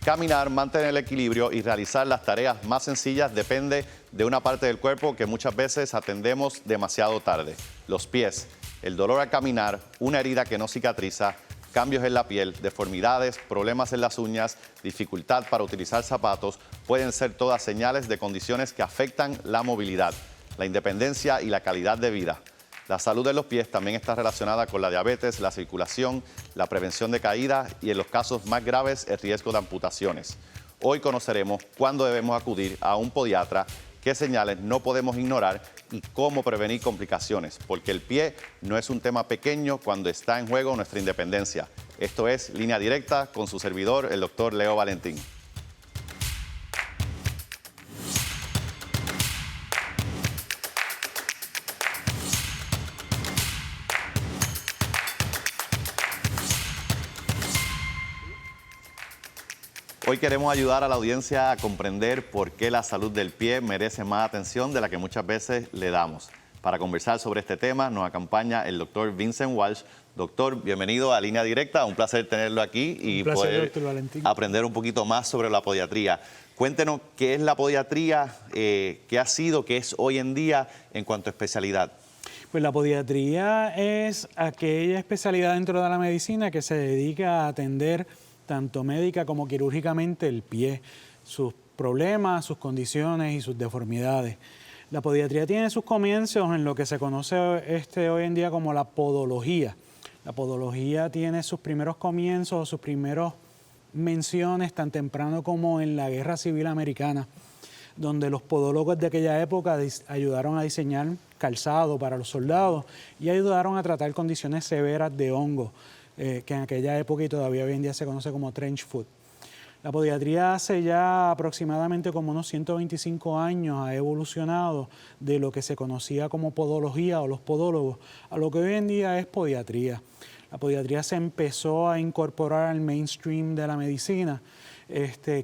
Caminar, mantener el equilibrio y realizar las tareas más sencillas depende de una parte del cuerpo que muchas veces atendemos demasiado tarde: los pies. El dolor al caminar, una herida que no cicatriza, cambios en la piel, deformidades, problemas en las uñas, dificultad para utilizar zapatos, pueden ser todas señales de condiciones que afectan la movilidad, la independencia y la calidad de vida. La salud de los pies también está relacionada con la diabetes, la circulación, la prevención de caídas y, en los casos más graves, el riesgo de amputaciones. Hoy conoceremos cuándo debemos acudir a un podiatra, qué señales no podemos ignorar y cómo prevenir complicaciones, porque el pie no es un tema pequeño cuando está en juego nuestra independencia. Esto es Línea Directa con su servidor, el doctor Leo Valentín. Hoy queremos ayudar a la audiencia a comprender por qué la salud del pie merece más atención de la que muchas veces le damos. Para conversar sobre este tema nos acompaña el doctor Vincent Walsh. Doctor, bienvenido a Línea Directa. Un placer tenerlo aquí y poder aprender un poquito más sobre la podiatría. Cuéntenos qué es la podiatría, qué ha sido, qué es hoy en día en cuanto a especialidad. Pues la podiatría es aquella especialidad dentro de la medicina que se dedica a atender tanto médica como quirúrgicamente el pie, sus problemas, sus condiciones y sus deformidades. La podiatría tiene sus comienzos en lo que se conoce hoy en día como la podología. La podología tiene sus primeros comienzos, sus primeros menciones tan temprano como en la Guerra Civil Americana, donde los podólogos de aquella época ayudaron a diseñar calzado para los soldados y ayudaron a tratar condiciones severas de hongo, que en aquella época y todavía hoy en día se conoce como trench foot. La podiatría hace ya aproximadamente como unos 125 años ha evolucionado de lo que se conocía como podología o los podólogos a lo que hoy en día es podiatría. La podiatría se empezó a incorporar al mainstream de la medicina,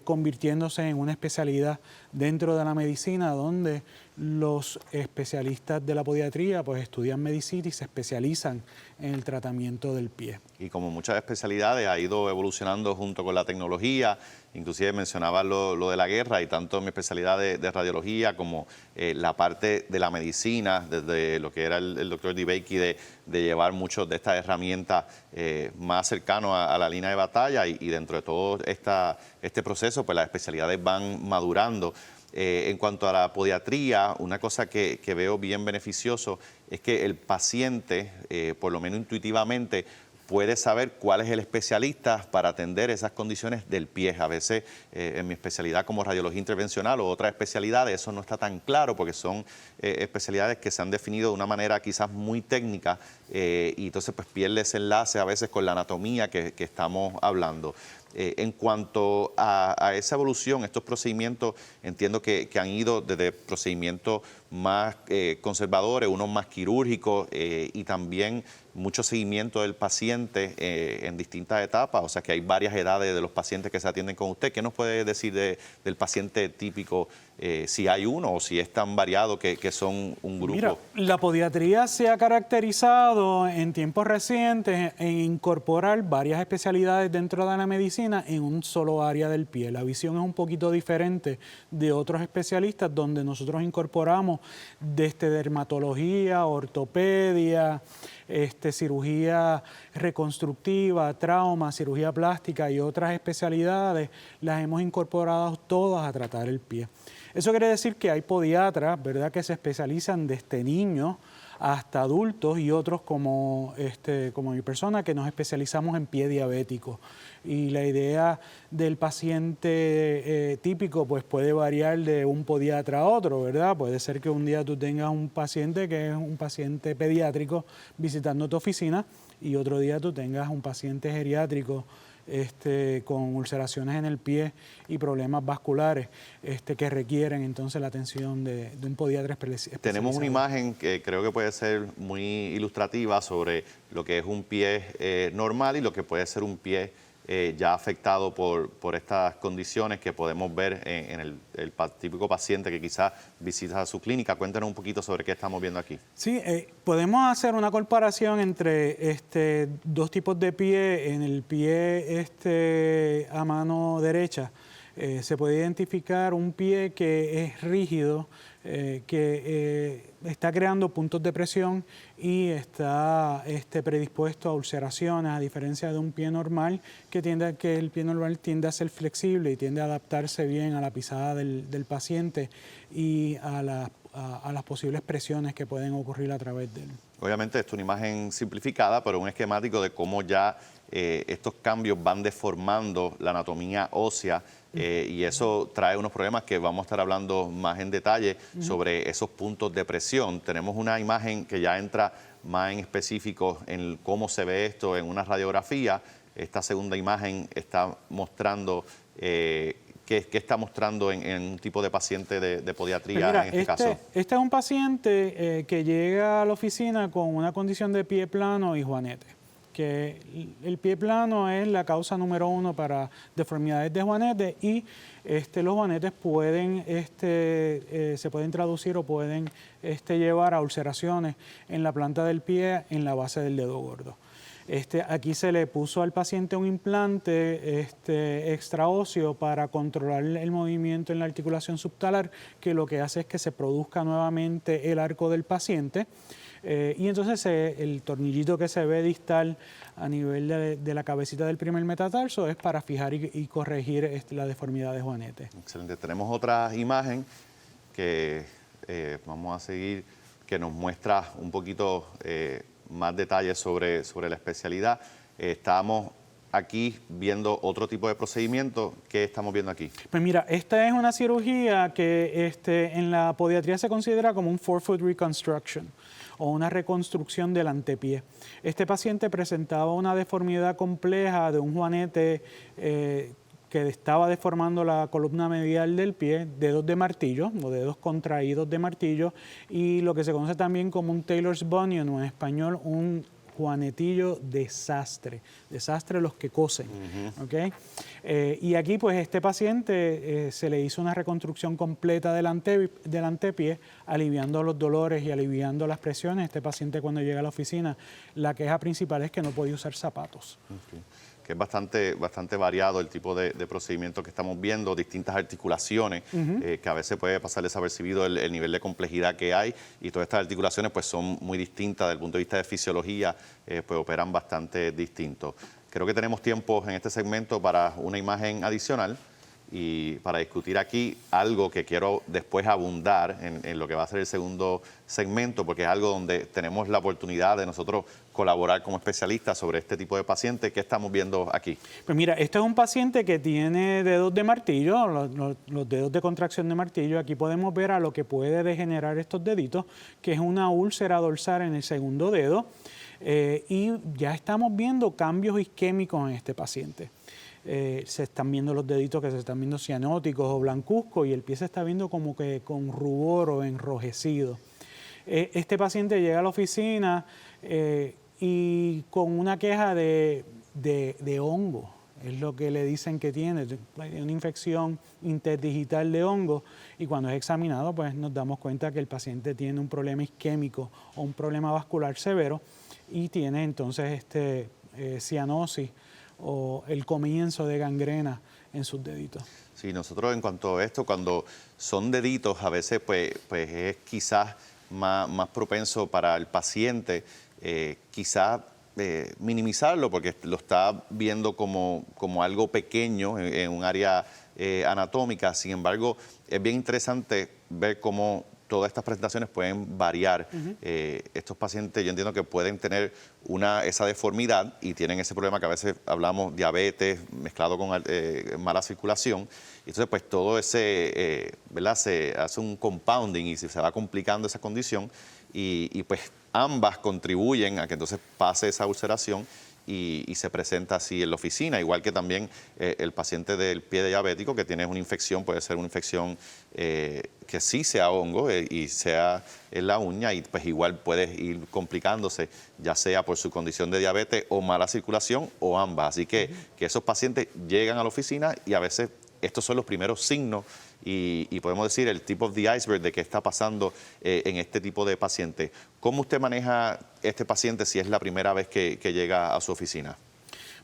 convirtiéndose en una especialidad dentro de la medicina donde los especialistas de la podiatría pues estudian medicina y se especializan en el tratamiento del pie. Y como muchas especialidades ha ido evolucionando junto con la tecnología, inclusive mencionaba lo de la guerra y tanto mi especialidad de radiología como la parte de la medicina, desde lo que era el doctor DeBakey de llevar muchas de estas herramientas más cercano a la línea de batalla y dentro de todo este proceso pues las especialidades van madurando. En cuanto a la podiatría, una cosa que veo bien beneficioso es que el paciente, por lo menos intuitivamente, puede saber cuál es el especialista para atender esas condiciones del pie. A veces en mi especialidad como radiología intervencional o otras especialidades eso no está tan claro porque son especialidades que se han definido de una manera quizás muy técnica y entonces pues pierde ese enlace a veces con la anatomía que estamos hablando. En cuanto a esa evolución, estos procedimientos, entiendo que han ido desde procedimientos más conservadores, unos más quirúrgicos y también mucho seguimiento del paciente en distintas etapas, o sea que hay varias edades de los pacientes que se atienden con usted. ¿Qué nos puede decir del paciente típico, si hay uno o si es tan variado que son un grupo? Mira, la podiatría se ha caracterizado en tiempos recientes en incorporar varias especialidades dentro de la medicina en un solo área del pie. La visión es un poquito diferente de otros especialistas donde nosotros incorporamos desde dermatología, ortopedia, cirugía reconstructiva, trauma, cirugía plástica y otras especialidades, las hemos incorporado todas a tratar el pie. Eso quiere decir que hay podiatras, ¿verdad?, que se especializan desde niños hasta adultos y otros como mi persona que nos especializamos en pie diabético. Y la idea del paciente típico pues puede variar de un podiatra a otro, ¿verdad? Puede ser que un día tú tengas un paciente que es un paciente pediátrico visitando tu oficina y otro día tú tengas un paciente geriátrico con ulceraciones en el pie y problemas vasculares que requieren entonces la atención de un podiatra especializado. Tenemos una imagen que creo que puede ser muy ilustrativa sobre lo que es un pie normal y lo que puede ser un pie ya afectado por estas condiciones que podemos ver en el típico paciente que quizás visita su clínica. Cuéntanos un poquito sobre qué estamos viendo aquí. Sí, podemos hacer una comparación entre dos tipos de pie. En el pie a mano derecha se puede identificar un pie que es rígido, que está creando puntos de presión y está predispuesto a ulceraciones, a diferencia de un pie normal que el pie normal tiende a ser flexible y tiende a adaptarse bien a la pisada del paciente y a las posibles presiones que pueden ocurrir a través de él. Obviamente esto es una imagen simplificada, pero un esquemático de cómo ya estos cambios van deformando la anatomía ósea y eso trae unos problemas que vamos a estar hablando más en detalle sobre esos puntos de presión. Tenemos una imagen que ya entra más en específico en cómo se ve esto en una radiografía. Esta segunda imagen está mostrando ¿qué está mostrando en un tipo de paciente de podiatría en este caso? Este es un paciente que llega a la oficina con una condición de pie plano y juanete, que el pie plano es la causa número 1 para deformidades de juanete y los juanetes se pueden traducir o pueden llevar a ulceraciones en la planta del pie, en la base del dedo gordo. Aquí se le puso al paciente un implante extraóseo para controlar el movimiento en la articulación subtalar, que lo que hace es que se produzca nuevamente el arco del paciente. Y entonces el tornillito que se ve distal a nivel de la cabecita del primer metatarso es para fijar y corregir la deformidad de juanete. Excelente. Tenemos otra imagen que vamos a seguir, que nos muestra un poquito más detalles sobre la especialidad. Estamos aquí viendo otro tipo de procedimiento. ¿Qué estamos viendo aquí? Pues mira, esta es una cirugía que en la podiatría se considera como un forefoot reconstruction o una reconstrucción del antepié. Este paciente presentaba una deformidad compleja de un juanete que estaba deformando la columna medial del pie, dedos de martillo o dedos contraídos de martillo, y lo que se conoce también como un Taylor's bunion o en español un juanetillo desastre los que cosen. ¿Okay? Y aquí pues este paciente se le hizo una reconstrucción completa del antepié, aliviando los dolores y aliviando las presiones. Este paciente cuando llega a la oficina, la queja principal es que no podía usar zapatos. Okay. Que es bastante variado el tipo de procedimiento que estamos viendo, distintas articulaciones, que a veces puede pasar desapercibido el nivel de complejidad que hay, y todas estas articulaciones pues son muy distintas desde el punto de vista de fisiología, pues operan bastante distintos. Creo que tenemos tiempo en este segmento para una imagen adicional y para discutir aquí algo que quiero después abundar en lo que va a ser el segundo segmento, porque es algo donde tenemos la oportunidad de nosotros colaborar como especialistas sobre este tipo de pacientes. ¿Qué estamos viendo aquí? Pues mira, este es un paciente que tiene dedos de martillo, los dedos de contracción de martillo. Aquí podemos ver a lo que puede degenerar estos deditos, que es una úlcera dorsal en el segundo dedo, y ya estamos viendo cambios isquémicos en este paciente. Se están viendo los deditos que se están viendo cianóticos o blancuzcos y el pie se está viendo como que con rubor o enrojecido. Este paciente llega a la oficina y con una queja de hongo, es lo que le dicen que tiene, una infección interdigital de hongo, y cuando es examinado pues nos damos cuenta que el paciente tiene un problema isquémico o un problema vascular severo y tiene entonces cianosis o el comienzo de gangrena en sus deditos. Sí, nosotros en cuanto a esto, cuando son deditos, a veces pues es quizás más propenso para el paciente, quizás minimizarlo porque lo está viendo como algo pequeño en un área anatómica. Sin embargo, es bien interesante ver cómo todas estas presentaciones pueden variar. Estos pacientes, yo entiendo que pueden tener esa deformidad y tienen ese problema que a veces hablamos, diabetes mezclado con mala circulación. Entonces, pues todo ¿verdad? Se hace un compounding y se va complicando esa condición y pues ambas contribuyen a que entonces pase esa ulceración y se presenta así en la oficina, igual que también el paciente del pie diabético que tiene una infección, puede ser una infección que sí sea hongo y sea en la uña, y pues igual puede ir complicándose, ya sea por su condición de diabetes o mala circulación o ambas. Así que esos pacientes llegan a la oficina y a veces estos son los primeros signos y podemos decir el tip of the iceberg de qué está pasando en este tipo de paciente. ¿Cómo usted maneja este paciente si es la primera vez que llega a su oficina?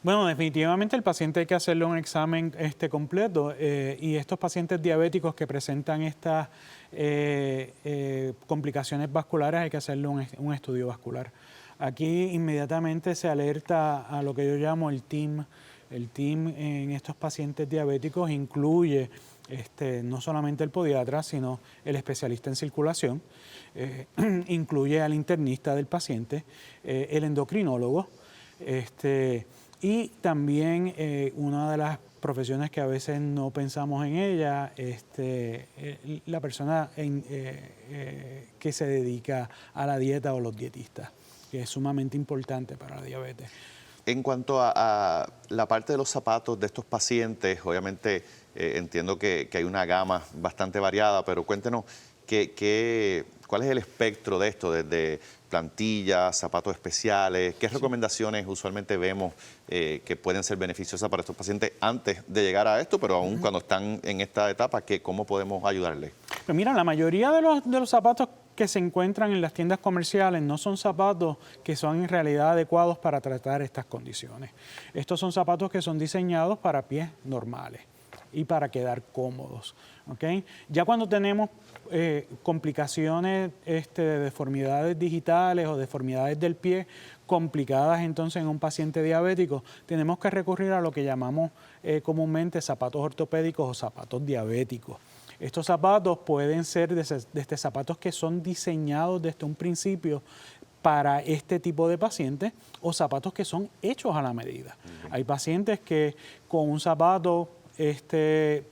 Bueno, definitivamente el paciente hay que hacerle un examen completo y estos pacientes diabéticos que presentan estas complicaciones vasculares hay que hacerle un estudio vascular. Aquí inmediatamente se alerta a lo que yo llamo el TIM. El TIM en estos pacientes diabéticos incluye no solamente el podiatra, sino el especialista en circulación, incluye al internista del paciente, el endocrinólogo, y también una de las profesiones que a veces no pensamos en ella, la persona que se dedica a la dieta o los dietistas, que es sumamente importante para la diabetes. En cuanto a la parte de los zapatos de estos pacientes, obviamente entiendo que hay una gama bastante variada, pero cuéntenos cuál es el espectro de esto, desde plantillas, zapatos especiales, qué recomendaciones usualmente vemos que pueden ser beneficiosas para estos pacientes antes de llegar a esto, pero aún cuando están en esta etapa, ¿cómo podemos ayudarles? Pues mira, la mayoría de los zapatos que se encuentran en las tiendas comerciales no son zapatos que son en realidad adecuados para tratar estas condiciones. Estos son zapatos que son diseñados para pies normales y para quedar cómodos, ¿okay? Ya cuando tenemos complicaciones de deformidades digitales o deformidades del pie complicadas entonces en un paciente diabético, tenemos que recurrir a lo que llamamos comúnmente zapatos ortopédicos o zapatos diabéticos. Estos zapatos pueden ser desde zapatos que son diseñados desde un principio para este tipo de pacientes o zapatos que son hechos a la medida. Hay pacientes que con un zapato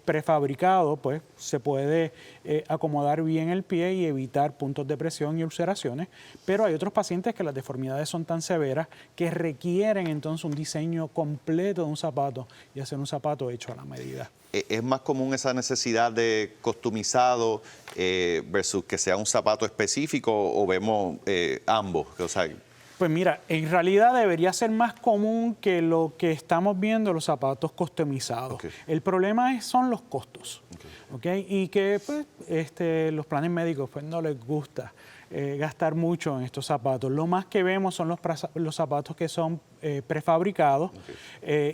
prefabricado, pues se puede acomodar bien el pie y evitar puntos de presión y ulceraciones, pero hay otros pacientes que las deformidades son tan severas que requieren entonces un diseño completo de un zapato y hacer un zapato hecho a la medida. ¿Es más común esa necesidad de customizado versus que sea un zapato específico o vemos ambos? O sea, pues mira, en realidad debería ser más común que lo que estamos viendo, los zapatos customizados. Okay. El problema son los costos, ¿okay? Y que pues, los planes médicos pues, no les gusta gastar mucho en estos zapatos. Lo más que vemos son los zapatos que son prefabricados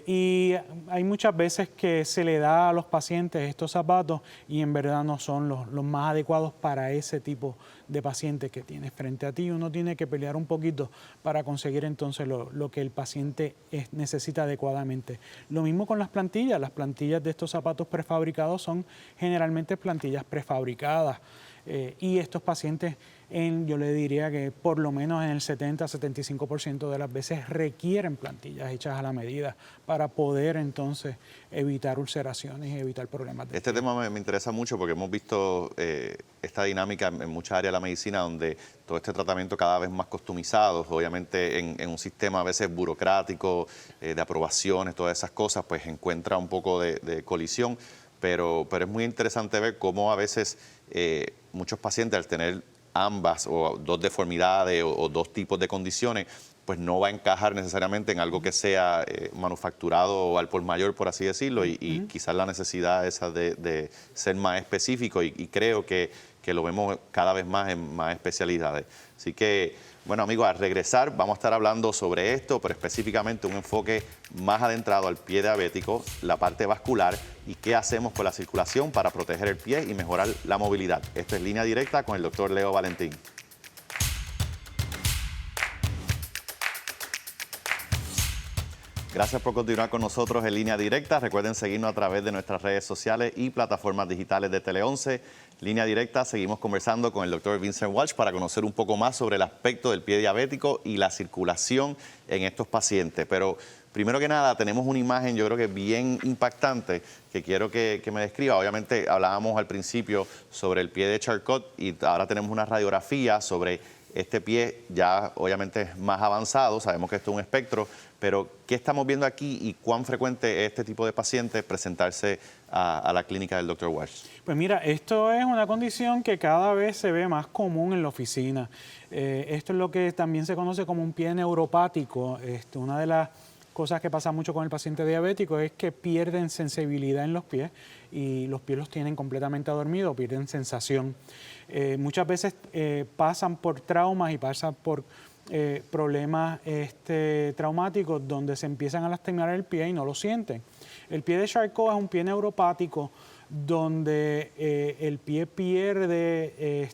y hay muchas veces que se le da a los pacientes estos zapatos y en verdad no son los más adecuados para ese tipo de paciente que tienes frente a ti. Uno tiene que pelear un poquito para conseguir entonces lo que el paciente necesita adecuadamente. Lo mismo con las plantillas. Las plantillas de estos zapatos prefabricados son generalmente plantillas prefabricadas. Y estos pacientes, yo le diría que por lo menos en el 70-75% de las veces requieren plantillas hechas a la medida para poder entonces evitar ulceraciones y evitar problemas. Este tema me interesa mucho porque hemos visto esta dinámica en muchas áreas de la medicina donde todo este tratamiento cada vez más customizado, obviamente en un sistema a veces burocrático, de aprobaciones, todas esas cosas, pues encuentra un poco de colisión, pero es muy interesante ver cómo a veces muchos pacientes al tener ambas o dos deformidades o dos tipos de condiciones, pues no va a encajar necesariamente en algo que sea manufacturado o al por mayor, por así decirlo, y quizás la necesidad esa de ser más específico y creo que lo vemos cada vez más en más especialidades. Así que, bueno, amigos, al regresar vamos a estar hablando sobre esto, pero específicamente un enfoque más adentrado al pie diabético, la parte vascular y qué hacemos con la circulación para proteger el pie y mejorar la movilidad. Esto es Línea Directa con el doctor Leo Valentín. Gracias por continuar con nosotros en Línea Directa. Recuerden seguirnos a través de nuestras redes sociales y plataformas digitales de Tele 11. Línea Directa, seguimos conversando con el doctor Vincent Walsh para conocer un poco más sobre el aspecto del pie diabético y la circulación en estos pacientes. Pero primero que nada, tenemos una imagen, yo creo que bien impactante, que quiero que me describa. Obviamente hablábamos al principio sobre el pie de Charcot y ahora tenemos una radiografía sobre este pie ya obviamente es más avanzado, sabemos que esto es un espectro, pero ¿qué estamos viendo aquí y cuán frecuente es este tipo de pacientes presentarse a la clínica del Dr. Walsh? Pues mira, esto es una condición que cada vez se ve más común en la oficina. Esto es lo que también se conoce como un pie neuropático. Una de las cosas que pasa mucho con el paciente diabético es que pierden sensibilidad en los pies y los pies los tienen completamente adormidos, pierden sensación. Muchas veces pasan por traumas y pasan por problemas traumáticos donde se empiezan a lastimar el pie y no lo sienten. El pie de Charcot es un pie neuropático donde el pie pierde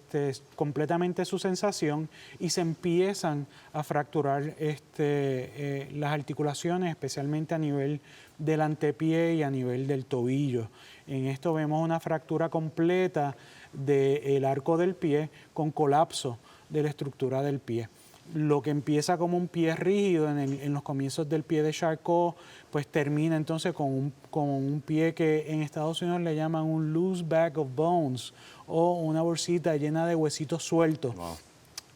completamente su sensación y se empiezan a fracturar las articulaciones, especialmente a nivel del antepié y a nivel del tobillo. En esto vemos una fractura completa del arco del pie con colapso de la estructura del pie. Lo que empieza como un pie rígido en los comienzos del pie de Charcot, pues termina entonces con un pie que en Estados Unidos le llaman un loose bag of bones o una bolsita llena de huesitos sueltos. Wow.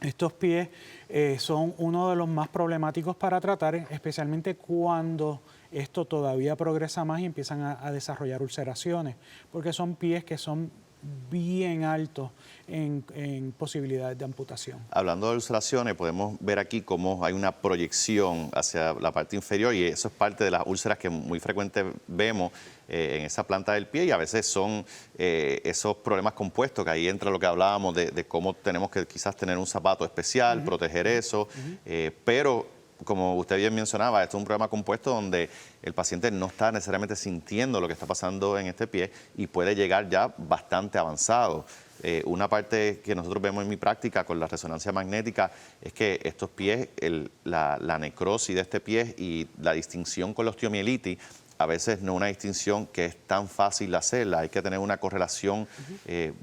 Estos pies son uno de los más problemáticos para tratar, especialmente cuando esto todavía progresa más y empiezan a desarrollar ulceraciones, porque son pies que son bien altos en posibilidades de amputación. Hablando de ulceraciones, podemos ver aquí cómo hay una proyección hacia la parte inferior y eso es parte de las úlceras que muy frecuente vemos en esa planta del pie y a veces son esos problemas compuestos, que ahí entra lo que hablábamos de cómo tenemos que quizás tener un zapato especial, proteger eso, pero como usted bien mencionaba, esto es un problema compuesto donde el paciente no está necesariamente sintiendo lo que está pasando en este pie y puede llegar ya bastante avanzado. Una parte que nosotros vemos en mi práctica con la resonancia magnética es que estos pies, la necrosis de este pie y la distinción con la osteomielitis, a veces no es una distinción que es tan fácil de hacerla, hay que tener una correlación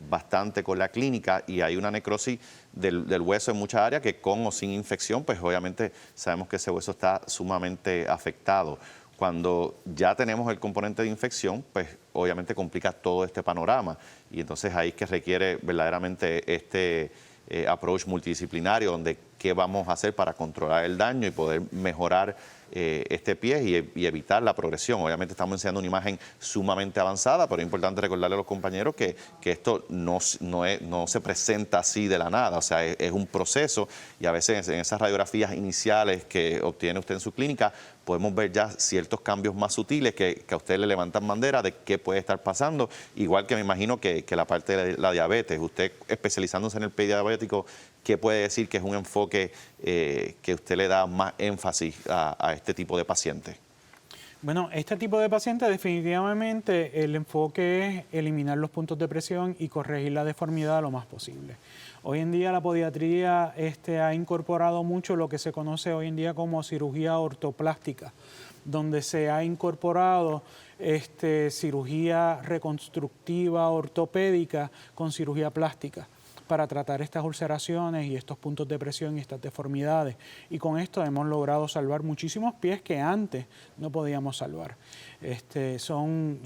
bastante con la clínica y hay una necrosis del hueso en muchas áreas que con o sin infección, pues obviamente sabemos que ese hueso está sumamente afectado. Cuando ya tenemos el componente de infección, pues obviamente complica todo este panorama y entonces ahí es que requiere verdaderamente este approach multidisciplinario donde qué vamos a hacer para controlar el daño y poder mejorar este pie y evitar la progresión. Obviamente estamos enseñando una imagen sumamente avanzada, pero es importante recordarle a los compañeros que esto no se presenta así de la nada, o sea, es un proceso y a veces en esas radiografías iniciales que obtiene usted en su clínica podemos ver ya ciertos cambios más sutiles que a usted le levantan bandera de qué puede estar pasando, igual que me imagino que la parte de la diabetes, usted especializándose en el pie diabético, ¿qué puede decir que es un enfoque que usted le da más énfasis a este tipo de pacientes? Bueno, este tipo de pacientes definitivamente el enfoque es eliminar los puntos de presión y corregir la deformidad lo más posible. Hoy en día la podiatría ha incorporado mucho lo que se conoce hoy en día como cirugía ortoplástica, donde se ha incorporado cirugía reconstructiva ortopédica con cirugía plástica para tratar estas ulceraciones y estos puntos de presión y estas deformidades. Y con esto hemos logrado salvar muchísimos pies que antes no podíamos salvar. Son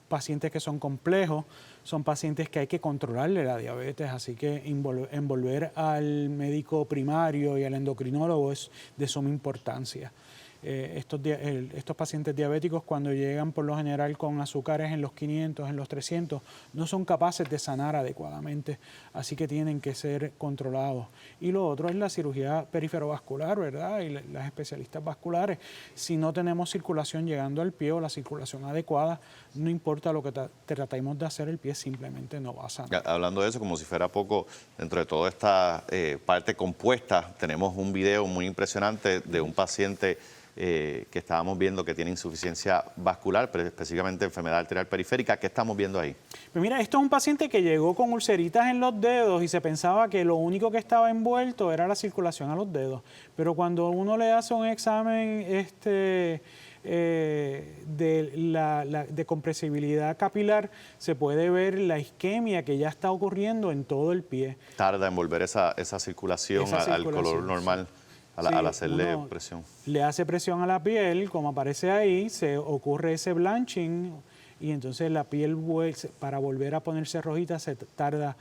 pacientes que son complejos, son pacientes que hay que controlarle la diabetes, así que envolver al médico primario y al endocrinólogo es de suma importancia. Estos pacientes diabéticos cuando llegan por lo general con azúcares en los 500, en los 300, no son capaces de sanar adecuadamente, así que tienen que ser controlados. Y lo otro es la cirugía periferovascular, ¿verdad? Y las especialistas vasculares. Si no tenemos circulación llegando al pie o la circulación adecuada, no importa lo que tratemos de hacer, el pie simplemente no va a sanar. Hablando de eso, como si fuera poco, dentro de toda esta parte compuesta, tenemos un video muy impresionante de un paciente que estábamos viendo que tiene insuficiencia vascular, pero específicamente enfermedad arterial periférica. ¿Qué estamos viendo ahí? Pues mira, esto es un paciente que llegó con ulceritas en los dedos y se pensaba que lo único que estaba envuelto era la circulación a los dedos. Pero cuando uno le hace un examen de compresibilidad capilar, se puede ver la isquemia que ya está ocurriendo en todo el pie. Tarda en volver esa circulación al color normal. Sí. Al hacerle presión. Le hace presión a la piel, como aparece ahí, se ocurre ese blanching y entonces la piel para volver a ponerse rojita se tarda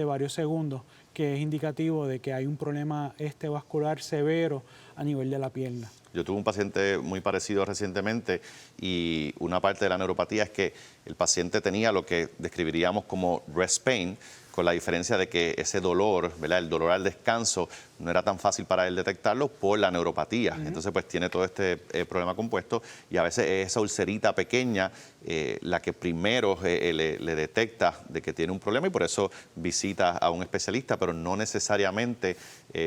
varios segundos, que es indicativo de que hay un problema vascular severo a nivel de la pierna. Yo tuve un paciente muy parecido recientemente y una parte de la neuropatía es que el paciente tenía lo que describiríamos como rest pain, con la diferencia de que ese dolor, ¿verdad? El dolor al descanso, no era tan fácil para él detectarlo por la neuropatía. Entonces, pues tiene todo este problema compuesto y a veces es esa ulcerita pequeña la que primero le detecta de que tiene un problema y por eso visita a un especialista, pero no necesariamente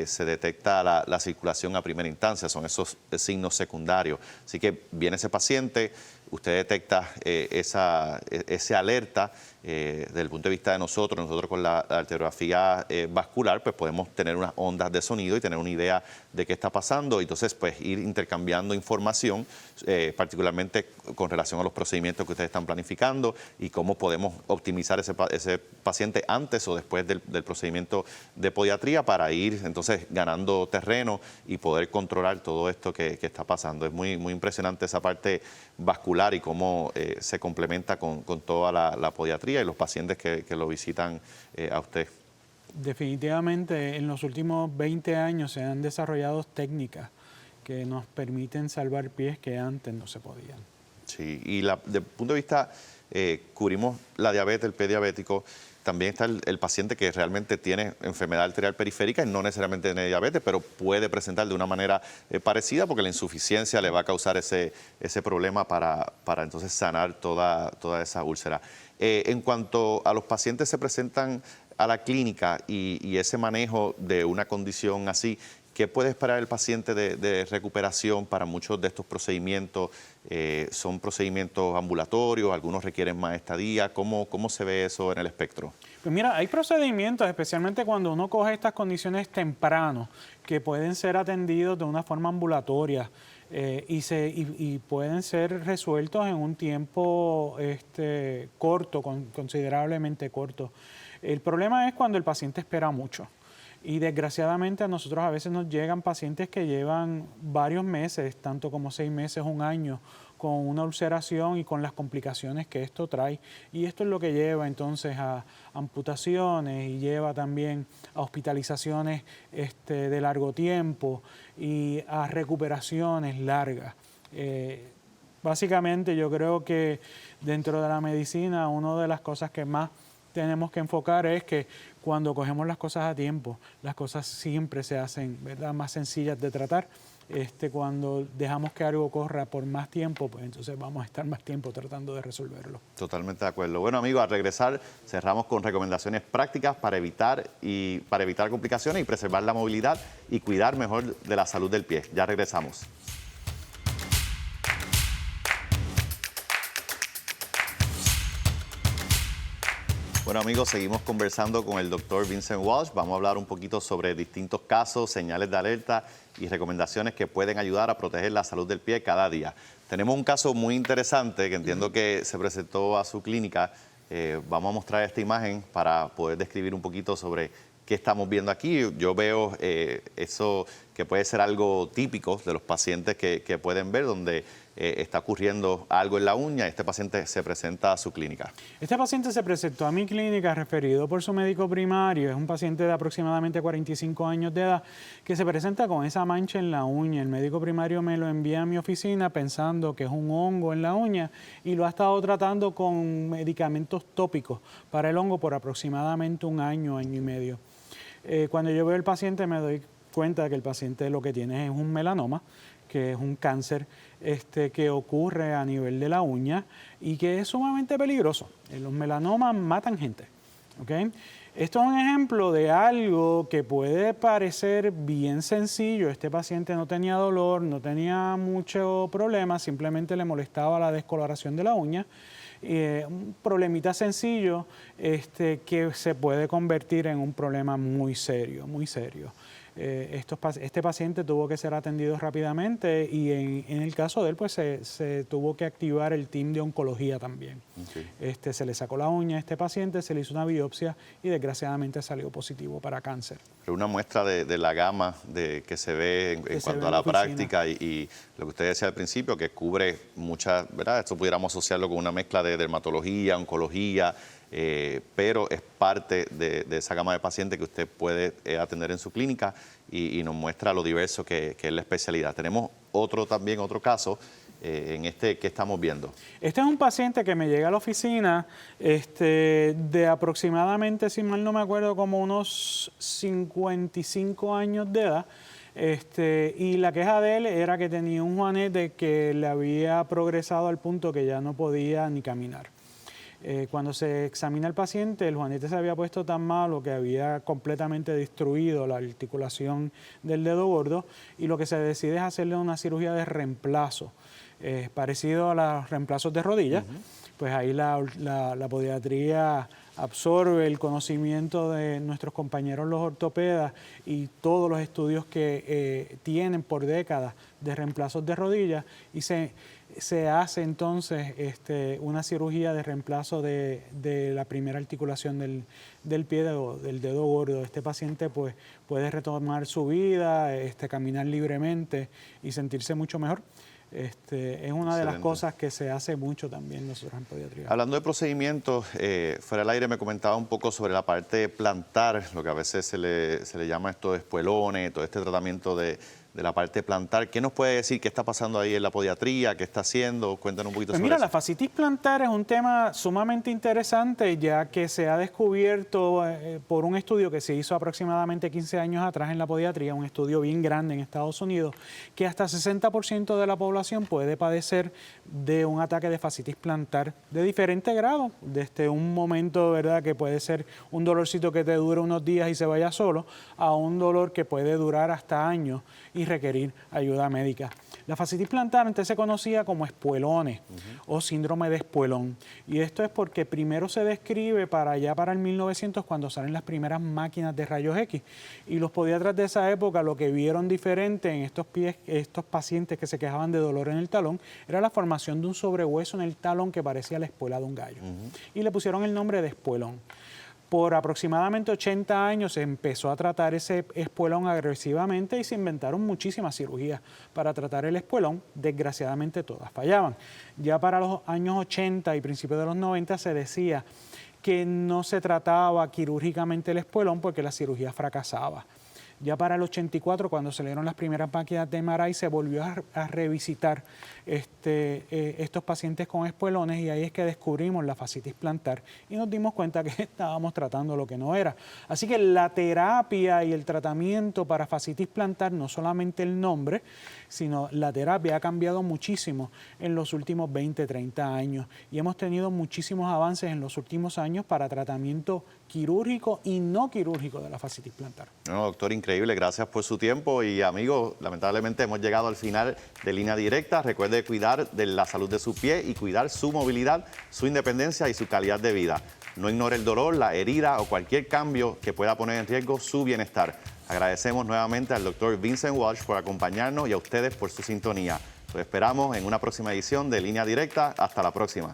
se detecta la circulación a primera instancia, son esos signos secundarios. Así que viene ese paciente, usted detecta ese alerta desde el punto de vista de nosotros con la arteriografía vascular, pues podemos tener unas ondas de sonido y tener una idea de qué está pasando y entonces pues ir intercambiando información, particularmente con relación a los procedimientos que ustedes están planificando y cómo podemos optimizar ese paciente antes o después del procedimiento de podiatría para ir entonces ganando terreno y poder controlar todo esto que está pasando. Es muy, muy impresionante esa parte vascular y cómo se complementa con toda la podiatría y los pacientes que lo visitan a usted. Definitivamente, en los últimos 20 años se han desarrollado técnicas que nos permiten salvar pies que antes no se podían. Sí, y desde el punto de vista, cubrimos la diabetes, el pie diabético, también está el paciente que realmente tiene enfermedad arterial periférica y no necesariamente tiene diabetes, pero puede presentar de una manera parecida porque la insuficiencia le va a causar ese problema para entonces sanar toda esa úlcera. En cuanto a los pacientes se presentan a la clínica y ese manejo de una condición así, ¿qué puede esperar el paciente de recuperación para muchos de estos procedimientos? ¿Son procedimientos ambulatorios? ¿Algunos requieren más estadía? ¿Cómo se ve eso en el espectro? Pues mira, hay procedimientos, especialmente cuando uno coge estas condiciones temprano, que pueden ser atendidos de una forma ambulatoria y pueden ser resueltos en un tiempo corto, considerablemente corto. El problema es cuando el paciente espera mucho. Y desgraciadamente a nosotros a veces nos llegan pacientes que llevan varios meses, tanto como 6 meses, 1 año, con una ulceración y con las complicaciones que esto trae. Y esto es lo que lleva entonces a amputaciones y lleva también a hospitalizaciones de largo tiempo y a recuperaciones largas. Básicamente yo creo que dentro de la medicina una de las cosas que más tenemos que enfocar es que cuando cogemos las cosas a tiempo, las cosas siempre se hacen, ¿verdad?, más sencillas de tratar. Cuando dejamos que algo corra por más tiempo, pues entonces vamos a estar más tiempo tratando de resolverlo. Totalmente de acuerdo. Bueno, amigos, al regresar cerramos con recomendaciones prácticas para evitar complicaciones y preservar la movilidad y cuidar mejor de la salud del pie. Ya regresamos. Bueno, amigos, seguimos conversando con el doctor Vincent Walsh. Vamos a hablar un poquito sobre distintos casos, señales de alerta y recomendaciones que pueden ayudar a proteger la salud del pie cada día. Tenemos un caso muy interesante que entiendo que se presentó a su clínica. Vamos a mostrar esta imagen para poder describir un poquito sobre qué estamos viendo aquí. Yo veo eso que puede ser algo típico de los pacientes que pueden ver, donde está ocurriendo algo en la uña y este paciente se presenta a su clínica. Este paciente se presentó a mi clínica referido por su médico primario. Es un paciente de aproximadamente 45 años de edad que se presenta con esa mancha en la uña. El médico primario me lo envía a mi oficina pensando que es un hongo en la uña y lo ha estado tratando con medicamentos tópicos para el hongo por aproximadamente 1 año, 1 año y medio. Cuando yo veo al paciente me doy cuenta de que el paciente lo que tiene es un melanoma, que es un cáncer que ocurre a nivel de la uña y que es sumamente peligroso. Los melanomas matan gente, ¿okay? Esto es un ejemplo de algo que puede parecer bien sencillo. Este paciente no tenía dolor, no tenía mucho problema, simplemente le molestaba la descoloración de la uña. Un problemita sencillo que se puede convertir en un problema muy serio, muy serio. Este paciente tuvo que ser atendido rápidamente y en el caso de él, pues se tuvo que activar el team de oncología también. Okay. Se le sacó la uña a este paciente, se le hizo una biopsia y desgraciadamente salió positivo para cáncer. Pero una muestra de la gama que se ve en cuanto a la práctica y lo que usted decía al principio, que cubre muchas, ¿verdad? Esto pudiéramos asociarlo con una mezcla de dermatología, oncología, pero es parte de esa gama de pacientes que usted puede atender en su clínica y nos muestra lo diverso que es la especialidad. Tenemos otro caso en ¿qué estamos viendo? Este es un paciente que me llega a la oficina de aproximadamente, si mal no me acuerdo, como unos 55 años de edad. Y la queja de él era que tenía un juanete que le había progresado al punto que ya no podía ni caminar. Cuando se examina al paciente, el juanete se había puesto tan malo que había completamente destruido la articulación del dedo gordo y lo que se decide es hacerle una cirugía de reemplazo, parecido a los reemplazos de rodillas. Pues ahí la podiatría absorbe el conocimiento de nuestros compañeros los ortopedas y todos los estudios que tienen por décadas de reemplazos de rodillas y se hace entonces una cirugía de reemplazo de la primera articulación del pie del dedo gordo. Este paciente pues puede retomar su vida, caminar libremente y sentirse mucho mejor. Es una de las cosas que se hace mucho también nosotros en podiatría. Hablando de procedimientos, fuera del aire me comentaba un poco sobre la parte plantar, lo que a veces se le llama estos espuelones, todo este tratamiento de la parte plantar. ¿Qué nos puede decir? ¿Qué está pasando ahí en la podiatría? ¿Qué está haciendo? Cuéntanos un poquito sobre eso. La fascitis plantar es un tema sumamente interesante, ya que se ha descubierto por un estudio que se hizo aproximadamente 15 años atrás en la podiatría, un estudio bien grande en Estados Unidos, que hasta 60% de la población puede padecer de un ataque de fascitis plantar de diferente grado, desde un momento, ¿verdad?, que puede ser un dolorcito que te dure unos días y se vaya solo, a un dolor que puede durar hasta años y requerir ayuda médica. La fascitis plantar antes se conocía como espuelones o síndrome de espuelón. Y esto es porque primero se describe para el 1900 cuando salen las primeras máquinas de rayos X. Y los podiatras de esa época lo que vieron diferente en estos pacientes que se quejaban de dolor en el talón era la formación de un sobrehueso en el talón que parecía la espuela de un gallo. Y le pusieron el nombre de espuelón. Por aproximadamente 80 años se empezó a tratar ese espuelón agresivamente y se inventaron muchísimas cirugías para tratar el espuelón. Desgraciadamente todas fallaban. Ya para los años 80 y principios de los 90 se decía que no se trataba quirúrgicamente el espuelón porque la cirugía fracasaba. Ya para el 84, cuando salieron las primeras máquinas de MRI, se volvió a revisitar estos pacientes con espuelones y ahí es que descubrimos la fascitis plantar y nos dimos cuenta que estábamos tratando lo que no era. Así que la terapia y el tratamiento para fascitis plantar, no solamente el nombre, sino la terapia ha cambiado muchísimo en los últimos 20, 30 años y hemos tenido muchísimos avances en los últimos años para tratamiento quirúrgico y no quirúrgico de la fascitis plantar. No, doctor, increíble, gracias por su tiempo y amigos, lamentablemente hemos llegado al final de Línea Directa. Recuerde cuidar de la salud de su pie y cuidar su movilidad, su independencia y su calidad de vida. No ignore el dolor, la herida o cualquier cambio que pueda poner en riesgo su bienestar. Agradecemos nuevamente al doctor Vincent Walsh por acompañarnos y a ustedes por su sintonía. Los esperamos en una próxima edición de Línea Directa. Hasta la próxima.